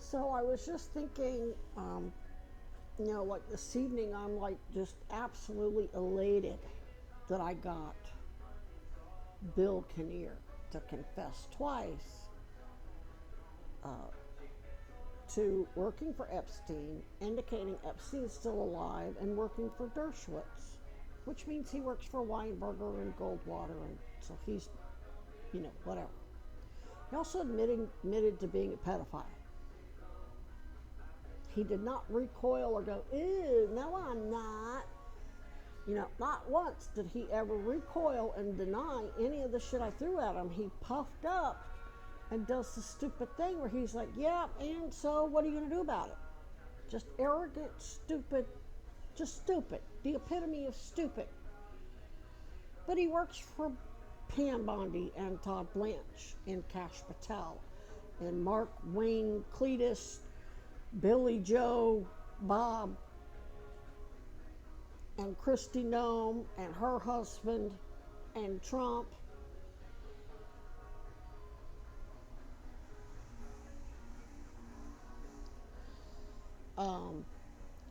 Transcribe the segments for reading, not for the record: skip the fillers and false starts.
So I was just thinking, like this evening, I'm like just absolutely elated that I got Bill Kinnear to confess twice to working for Epstein, indicating Epstein's still alive, and working for Dershowitz, which means he works for Weinberger and Goldwater, and so he's, whatever. He also admitted to being a pedophile. He did not recoil or go, ew, no, I'm not. Not once did he ever recoil and deny any of the shit I threw at him. He puffed up and does the stupid thing where he's like, yeah, and so what are you going to do about it? Just arrogant, stupid, just stupid. The epitome of stupid. But he works for Pam Bondi and Todd Blanche and Cash Patel and Mark Wayne Cletus, Billy Joe, Bob, and Kristi Noem and her husband and Trump.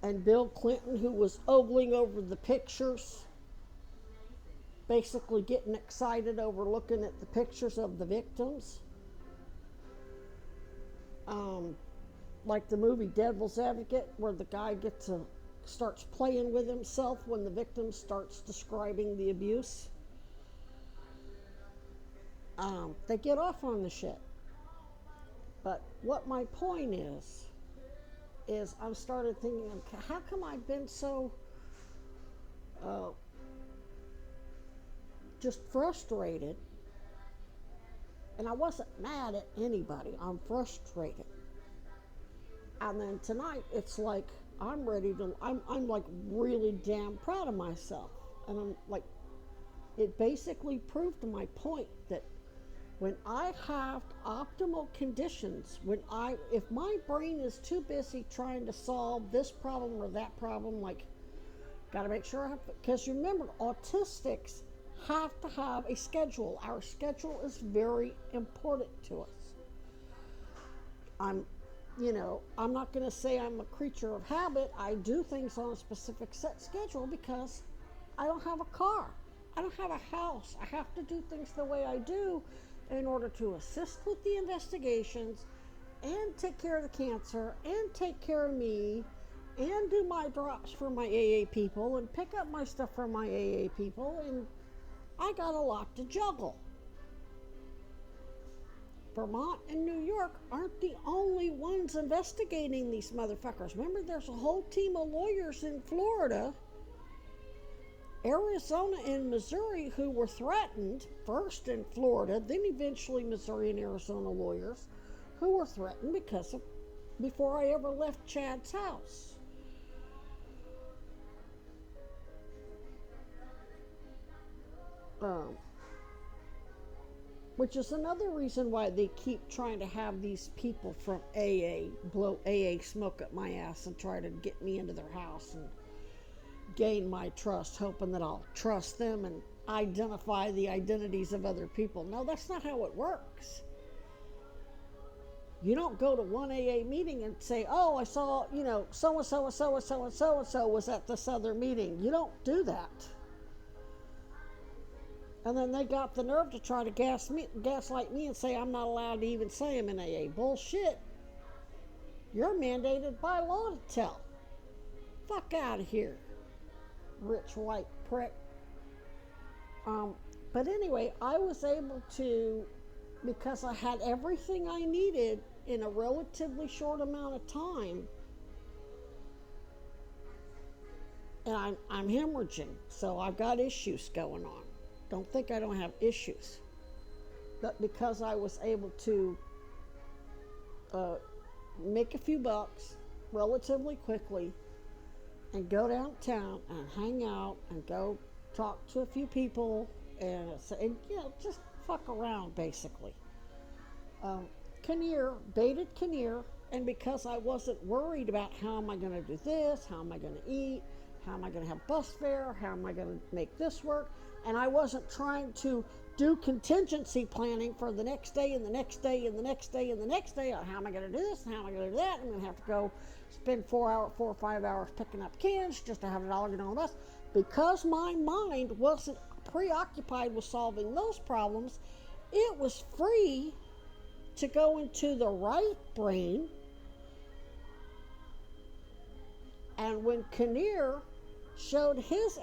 And Bill Clinton, who was ogling over the pictures, basically getting excited over looking at the pictures of the victims. Like the movie Devil's Advocate, where the guy starts playing with himself when the victim starts describing the abuse. They get off on the shit. But what my point is I started thinking, how come I've been so just frustrated? And I wasn't mad at anybody. I'm frustrated. And then tonight, it's like I'm like really damn proud of myself. And I'm like, it basically proved to my point that when I have optimal conditions, if my brain is too busy trying to solve this problem or that problem, like, gotta make sure because remember, autistics have to have a schedule. Our schedule is very important to us. I'm not going to say I'm a creature of habit. I do things on a specific set schedule because I don't have a car. I don't have a house. I have to do things the way I do in order to assist with the investigations and take care of the cancer and take care of me and do my drops for my AA people and pick up my stuff for my AA people, and I got a lot to juggle. Vermont and New York aren't the only ones investigating these motherfuckers. Remember, there's a whole team of lawyers in Florida, Arizona, and Missouri who were threatened, first in Florida, then eventually Missouri and Arizona lawyers, who were threatened before I ever left Chad's house. Which is another reason why they keep trying to have these people from AA blow AA smoke up my ass and try to get me into their house and gain my trust, hoping that I'll trust them and identify the identities of other people. No, that's not how it works. You don't go to one AA meeting and say, oh, I saw, so-and-so and so-and-so and so-and-so was at this other meeting. You don't do that. And then they got the nerve to try to gaslight me and say I'm not allowed to even say I'm in AA. Bullshit. You're mandated by law to tell. Fuck out of here, rich white prick. But anyway, I was able to, because I had everything I needed in a relatively short amount of time, and I'm hemorrhaging, so I've got issues going on. Don't think I don't have issues. But because I was able to make a few bucks relatively quickly and go downtown and hang out and go talk to a few people and just fuck around, basically. Baited Kinnear, and because I wasn't worried about how am I going to do this, how am I going to eat, how am I going to have bus fare, how am I going to make this work, and I wasn't trying to do contingency planning for the next day and the next day and the next day and the next day. How am I going to do this and how am I going to do that? I'm going to have to go spend 4 or 5 hours picking up kids just to have it all get on the bus. Because my mind wasn't preoccupied with solving those problems, it was free to go into the right brain. And when Kinnear showed his,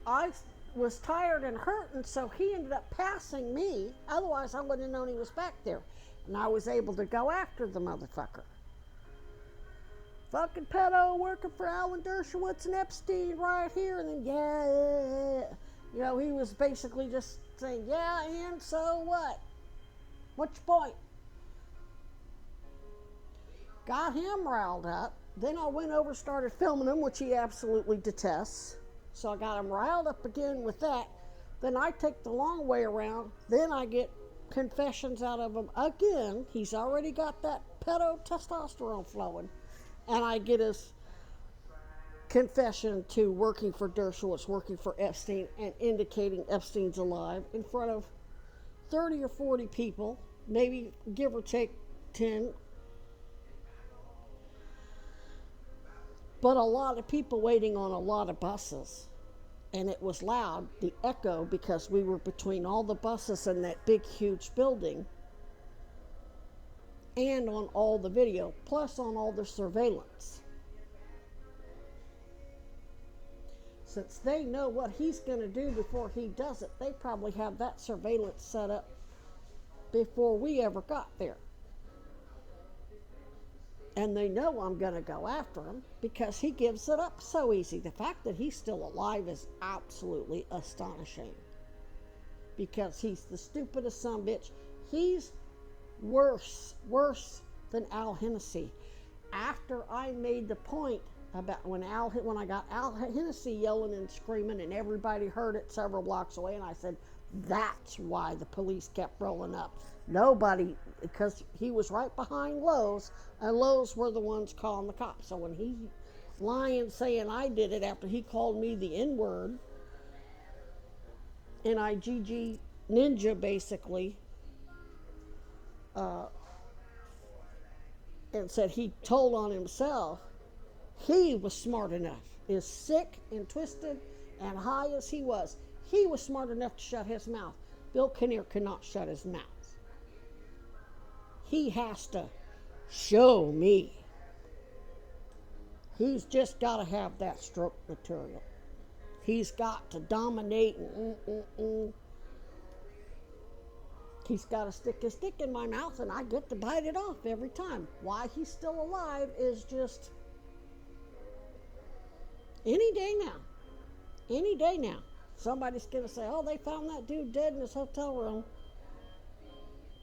I was tired and hurting, so he ended up passing me. Otherwise, I wouldn't have known he was back there. And I was able to go after the motherfucker. Fucking pedo working for Alan Dershowitz and Epstein right here. And then, you know, he was basically just saying, yeah, and so what? What's your point? Got him riled up. Then I went over, started filming him, which he absolutely detests. So I got him riled up again with that. Then I take the long way around. Then I get confessions out of him again. He's already got that pedo testosterone flowing. And I get his confession to working for Dershowitz, working for Epstein, and indicating Epstein's alive in front of 30 or 40 people, maybe give or take 10. But a lot of people waiting on a lot of buses. And it was loud, the echo, because we were between all the buses in that big, huge building. And on all the video, plus on all the surveillance. Since they know what he's going to do before he does it, they probably have that surveillance set up before we ever got there. And they know I'm going to go after him because he gives it up so easy. The fact that he's still alive is absolutely astonishing. Because he's the stupidest son of a bitch. He's worse than Al Hennessy. After I made the point about when I got Al Hennessy yelling and screaming and everybody heard it several blocks away, and I said, that's why the police kept rolling up. Nobody, because he was right behind Lowe's, and Lowe's were the ones calling the cops. So when he lying saying I did it after he called me the N-word, N-I-G-G ninja basically, and said he told on himself, he was smart enough, as sick and twisted and high as he was smart enough to shut his mouth. Bill Kinnear cannot shut his mouth. He has to show me. He's just got to have that stroke material. He's got to dominate and He's got to stick his dick in my mouth and I get to bite it off every time. Why he's still alive is just any day now. Any day now. Somebody's going to say, oh, they found that dude dead in his hotel room.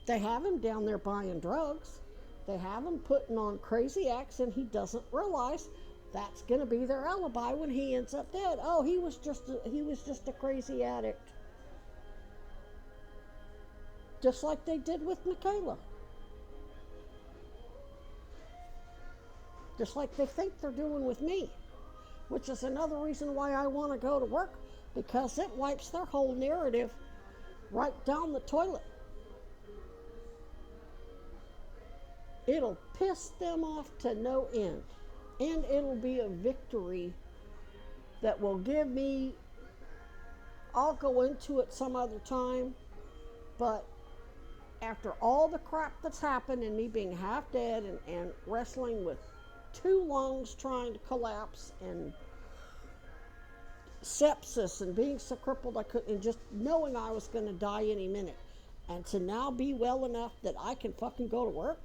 They have him down there buying drugs. They have him putting on crazy acts, and he doesn't realize that's going to be their alibi when he ends up dead. Oh, he was just a crazy addict. Just like they did with Michaela. Just like they think they're doing with me. Which is another reason why I want to go to work, because it wipes their whole narrative right down the toilet. It'll piss them off to no end. And it'll be a victory that will give me, I'll go into it some other time, but after all the crap that's happened and me being half dead and wrestling with 2 lungs trying to collapse and sepsis and being so crippled I couldn't, and just knowing I was going to die any minute, and to now be well enough that I can fucking go to work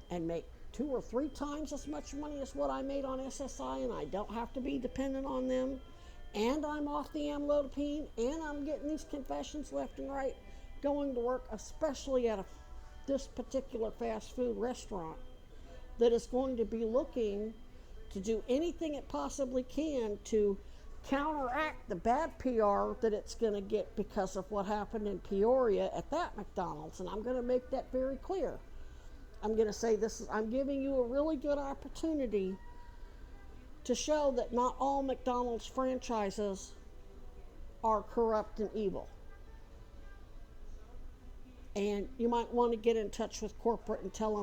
and make 2 or 3 times as much money as what I made on SSI, and I don't have to be dependent on them, and I'm off the amlodipine, and I'm getting these confessions left and right, going to work, especially at this particular fast food restaurant that is going to be looking to do anything it possibly can to counteract the bad PR that it's going to get because of what happened in Peoria at that McDonald's. And I'm going to make that very clear. I'm going to say I'm giving you a really good opportunity to show that not all McDonald's franchises are corrupt and evil. And you might want to get in touch with corporate and tell them